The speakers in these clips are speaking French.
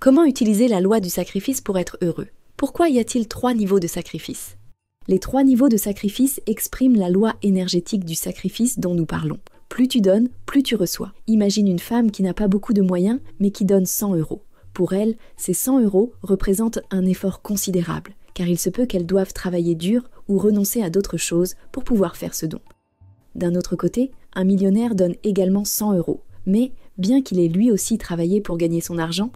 Comment utiliser la loi du sacrifice pour être heureux? Pourquoi y a-t-il 3 niveaux de sacrifice? Les 3 niveaux de sacrifice expriment la loi énergétique du sacrifice dont nous parlons. Plus tu donnes, plus tu reçois. Imagine une femme qui n'a pas beaucoup de moyens, mais qui donne 100 euros. Pour elle, ces 100 euros représentent un effort considérable, car il se peut qu'elle doive travailler dur ou renoncer à d'autres choses pour pouvoir faire ce don. D'un autre côté, un millionnaire donne également 100 euros, mais bien qu'il ait lui aussi travaillé pour gagner son argent,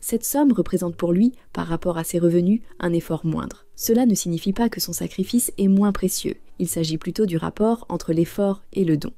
cette somme représente pour lui, par rapport à ses revenus, un effort moindre. Cela ne signifie pas que son sacrifice est moins précieux, il s'agit plutôt du rapport entre l'effort et le don.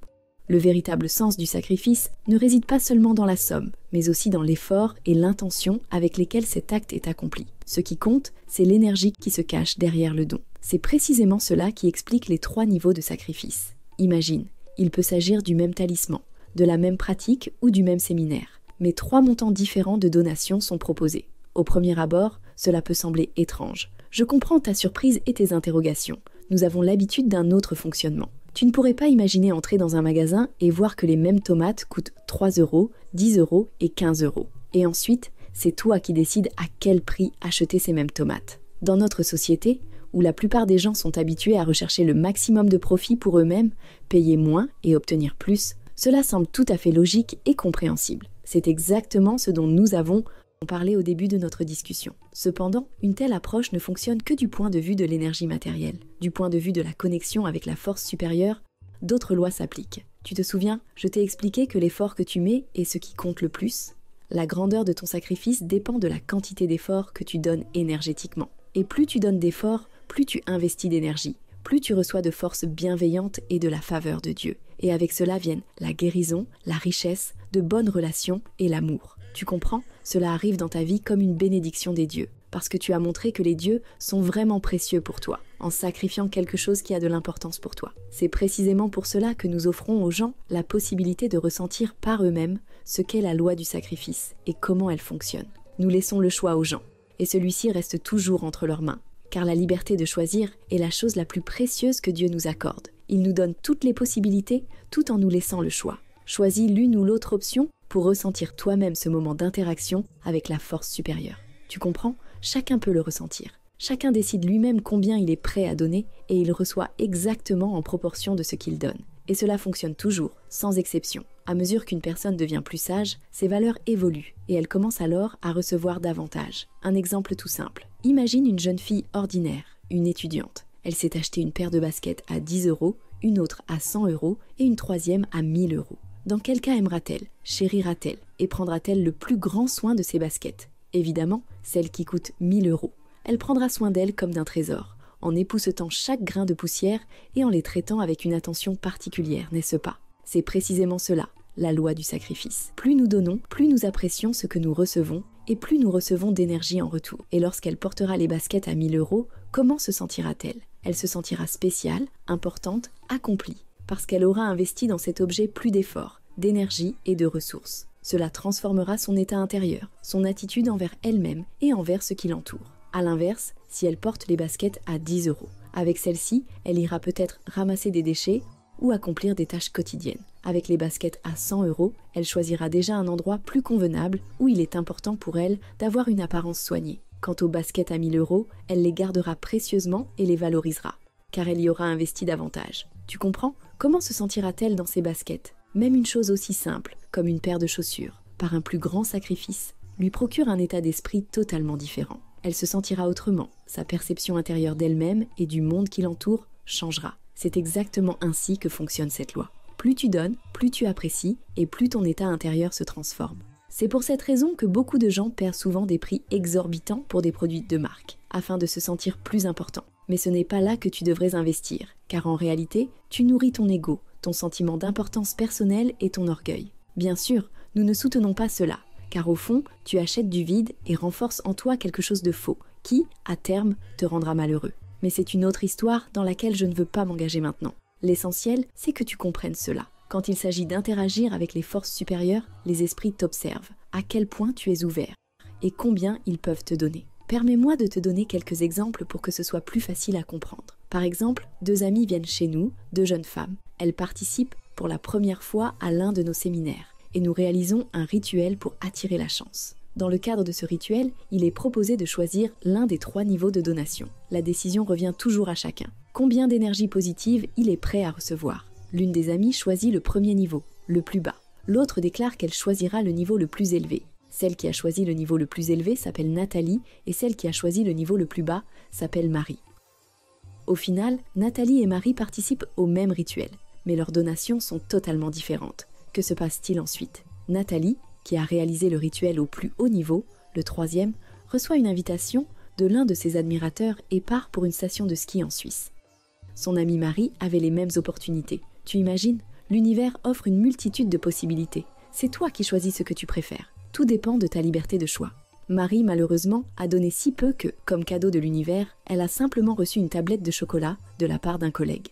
Le véritable sens du sacrifice ne réside pas seulement dans la somme, mais aussi dans l'effort et l'intention avec lesquels cet acte est accompli. Ce qui compte, c'est l'énergie qui se cache derrière le don. C'est précisément cela qui explique les 3 niveaux de sacrifice. Imagine, il peut s'agir du même talisman, de la même pratique ou du même séminaire. Mais 3 montants différents de donations sont proposés. Au premier abord, cela peut sembler étrange. Je comprends ta surprise et tes interrogations. Nous avons l'habitude d'un autre fonctionnement. Tu ne pourrais pas imaginer entrer dans un magasin et voir que les mêmes tomates coûtent 3 euros, 10 euros et 15 euros. Et ensuite, c'est toi qui décides à quel prix acheter ces mêmes tomates. Dans notre société, où la plupart des gens sont habitués à rechercher le maximum de profit pour eux-mêmes, payer moins et obtenir plus, cela semble tout à fait logique et compréhensible. C'est exactement ce dont nous avons parlé au début de notre discussion. Cependant, une telle approche ne fonctionne que du point de vue de l'énergie matérielle. Du point de vue de la connexion avec la force supérieure, d'autres lois s'appliquent. Tu te souviens, je t'ai expliqué que l'effort que tu mets est ce qui compte le plus. La grandeur de ton sacrifice dépend de la quantité d'efforts que tu donnes énergétiquement. Et plus tu donnes d'efforts, plus tu investis d'énergie, plus tu reçois de force bienveillante et de la faveur de Dieu. Et avec cela viennent la guérison, la richesse, de bonnes relations et l'amour. Tu comprends? Cela arrive dans ta vie comme une bénédiction des dieux, parce que tu as montré que les dieux sont vraiment précieux pour toi, en sacrifiant quelque chose qui a de l'importance pour toi. C'est précisément pour cela que nous offrons aux gens la possibilité de ressentir par eux-mêmes ce qu'est la loi du sacrifice et comment elle fonctionne. Nous laissons le choix aux gens, et celui-ci reste toujours entre leurs mains, car la liberté de choisir est la chose la plus précieuse que Dieu nous accorde. Il nous donne toutes les possibilités tout en nous laissant le choix. Choisis l'une ou l'autre option pour ressentir toi-même ce moment d'interaction avec la force supérieure. Tu comprends? Chacun peut le ressentir. Chacun décide lui-même combien il est prêt à donner et il reçoit exactement en proportion de ce qu'il donne. Et cela fonctionne toujours, sans exception. À mesure qu'une personne devient plus sage, ses valeurs évoluent et elle commence alors à recevoir davantage. Un exemple tout simple. Imagine une jeune fille ordinaire, une étudiante. Elle s'est acheté une paire de baskets à 10 euros, une autre à 100 euros et une troisième à 1000 euros. Dans quel cas aimera-t-elle, chérira-t-elle et prendra-t-elle le plus grand soin de ses baskets? Évidemment, celle qui coûte 1000 euros. Elle prendra soin d'elles comme d'un trésor, en époussetant chaque grain de poussière et en les traitant avec une attention particulière, n'est-ce pas? C'est précisément cela, la loi du sacrifice. Plus nous donnons, plus nous apprécions ce que nous recevons et plus nous recevons d'énergie en retour. Et lorsqu'elle portera les baskets à 1000 euros, comment se sentira-t-elle? Elle se sentira spéciale, importante, accomplie, parce qu'elle aura investi dans cet objet plus d'efforts, d'énergie et de ressources. Cela transformera son état intérieur, son attitude envers elle-même et envers ce qui l'entoure. A l'inverse, si elle porte les baskets à 10 euros, avec celle-ci, elle ira peut-être ramasser des déchets ou accomplir des tâches quotidiennes. Avec les baskets à 100 euros, elle choisira déjà un endroit plus convenable où il est important pour elle d'avoir une apparence soignée. Quant aux baskets à 1000 euros, elle les gardera précieusement et les valorisera, car elle y aura investi davantage. Tu comprends? Comment se sentira-t-elle dans ces baskets? Même une chose aussi simple, comme une paire de chaussures, par un plus grand sacrifice, lui procure un état d'esprit totalement différent. Elle se sentira autrement, sa perception intérieure d'elle-même et du monde qui l'entoure changera. C'est exactement ainsi que fonctionne cette loi. Plus tu donnes, plus tu apprécies et plus ton état intérieur se transforme. C'est pour cette raison que beaucoup de gens perdent souvent des prix exorbitants pour des produits de marque, afin de se sentir plus important. Mais ce n'est pas là que tu devrais investir, car en réalité, tu nourris ton ego, ton sentiment d'importance personnelle et ton orgueil. Bien sûr, nous ne soutenons pas cela, car au fond, tu achètes du vide et renforces en toi quelque chose de faux, qui, à terme, te rendra malheureux. Mais c'est une autre histoire dans laquelle je ne veux pas m'engager maintenant. L'essentiel, c'est que tu comprennes cela. Quand il s'agit d'interagir avec les forces supérieures, les esprits t'observent, à quel point tu es ouvert, et combien ils peuvent te donner. Permets-moi de te donner quelques exemples pour que ce soit plus facile à comprendre. Par exemple, 2 amies viennent chez nous, 2 jeunes femmes. Elles participent pour la première fois à l'un de nos séminaires et nous réalisons un rituel pour attirer la chance. Dans le cadre de ce rituel, il est proposé de choisir l'un des 3 niveaux de donation. La décision revient toujours à chacun. Combien d'énergie positive il est prêt à recevoir? L'une des amies choisit le premier niveau, le plus bas. L'autre déclare qu'elle choisira le niveau le plus élevé. Celle qui a choisi le niveau le plus élevé s'appelle Nathalie et celle qui a choisi le niveau le plus bas s'appelle Marie. Au final, Nathalie et Marie participent au même rituel, mais leurs donations sont totalement différentes. Que se passe-t-il ensuite? Nathalie, qui a réalisé le rituel au plus haut niveau, le 3e, reçoit une invitation de l'un de ses admirateurs et part pour une station de ski en Suisse. Son amie Marie avait les mêmes opportunités. Tu imagines? L'univers offre une multitude de possibilités. C'est toi qui choisis ce que tu préfères. Tout dépend de ta liberté de choix. Marie, malheureusement, a donné si peu que, comme cadeau de l'univers, elle a simplement reçu une tablette de chocolat de la part d'un collègue.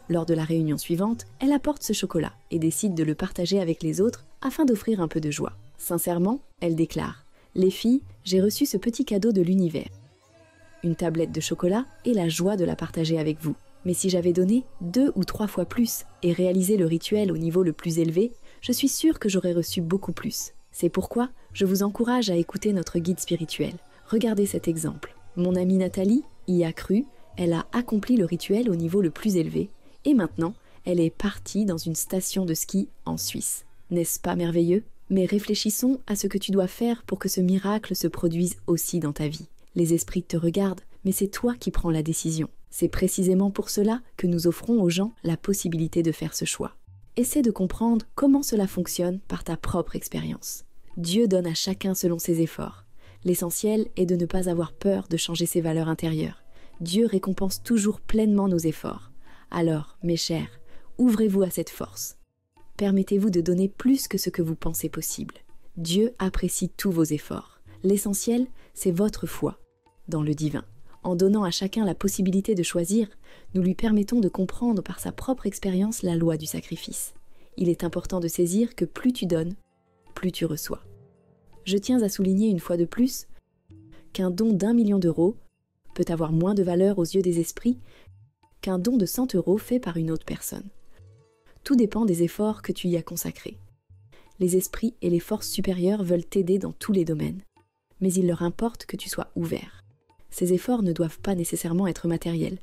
Lors de la réunion suivante, elle apporte ce chocolat et décide de le partager avec les autres afin d'offrir un peu de joie. Sincèrement, elle déclare « Les filles, j'ai reçu ce petit cadeau de l'univers. Une tablette de chocolat et la joie de la partager avec vous. Mais si j'avais donné 2 ou 3 fois plus et réalisé le rituel au niveau le plus élevé, je suis sûre que j'aurais reçu beaucoup plus. C'est pourquoi je vous encourage à écouter notre guide spirituel. Regardez cet exemple. Mon amie Nathalie y a cru, elle a accompli le rituel au niveau le plus élevé, et maintenant, elle est partie dans une station de ski en Suisse. N'est-ce pas merveilleux? Mais réfléchissons à ce que tu dois faire pour que ce miracle se produise aussi dans ta vie. Les esprits te regardent, mais c'est toi qui prends la décision. C'est précisément pour cela que nous offrons aux gens la possibilité de faire ce choix. Essaie de comprendre comment cela fonctionne par ta propre expérience. Dieu donne à chacun selon ses efforts. L'essentiel est de ne pas avoir peur de changer ses valeurs intérieures. Dieu récompense toujours pleinement nos efforts. Alors, mes chers, ouvrez-vous à cette force. Permettez-vous de donner plus que ce que vous pensez possible. Dieu apprécie tous vos efforts. L'essentiel, c'est votre foi dans le divin. En donnant à chacun la possibilité de choisir, nous lui permettons de comprendre par sa propre expérience la loi du sacrifice. Il est important de saisir que plus tu donnes, plus tu reçois. Je tiens à souligner une fois de plus qu'un don d'1 million d'euros peut avoir moins de valeur aux yeux des esprits qu'un don de 100 € fait par une autre personne. Tout dépend des efforts que tu y as consacrés. Les esprits et les forces supérieures veulent t'aider dans tous les domaines, mais il leur importe que tu sois ouvert. Ces efforts ne doivent pas nécessairement être matériels.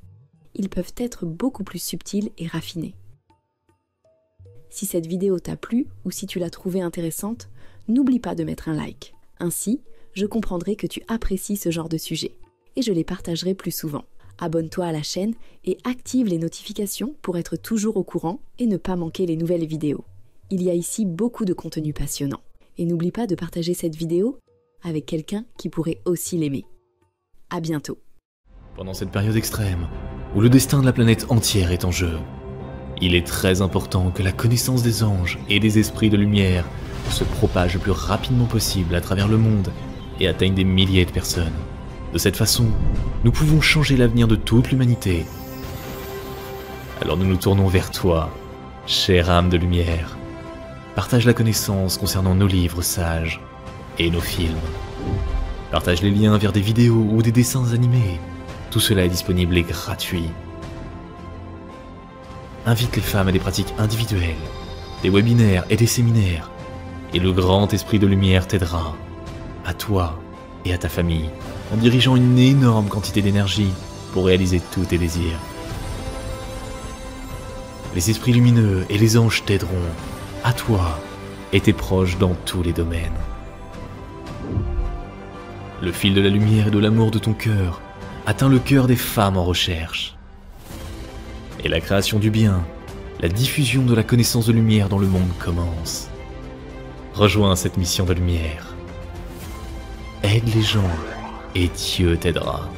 Ils peuvent être beaucoup plus subtils et raffinés. Si cette vidéo t'a plu ou si tu l'as trouvée intéressante, n'oublie pas de mettre un like. Ainsi, je comprendrai que tu apprécies ce genre de sujet et je les partagerai plus souvent. Abonne-toi à la chaîne et active les notifications pour être toujours au courant et ne pas manquer les nouvelles vidéos. Il y a ici beaucoup de contenu passionnant. Et n'oublie pas de partager cette vidéo avec quelqu'un qui pourrait aussi l'aimer. À bientôt. Pendant cette période extrême, où le destin de la planète entière est en jeu, il est très important que la connaissance des anges et des esprits de lumière se propage le plus rapidement possible à travers le monde et atteigne des milliers de personnes. De cette façon, nous pouvons changer l'avenir de toute l'humanité. Alors nous nous tournons vers toi, chère âme de lumière. Partage la connaissance concernant nos livres sages et nos films. Partage les liens vers des vidéos ou des dessins animés. Tout cela est disponible et gratuit. Invite les femmes à des pratiques individuelles, des webinaires et des séminaires. Et le grand esprit de lumière t'aidera, à toi et à ta famille, en dirigeant une énorme quantité d'énergie pour réaliser tous tes désirs. Les esprits lumineux et les anges t'aideront, à toi et tes proches dans tous les domaines. Le fil de la lumière et de l'amour de ton cœur atteint le cœur des femmes en recherche. Et la création du bien, la diffusion de la connaissance de lumière dans le monde commence. Rejoins cette mission de lumière. Aide les gens et Dieu t'aidera.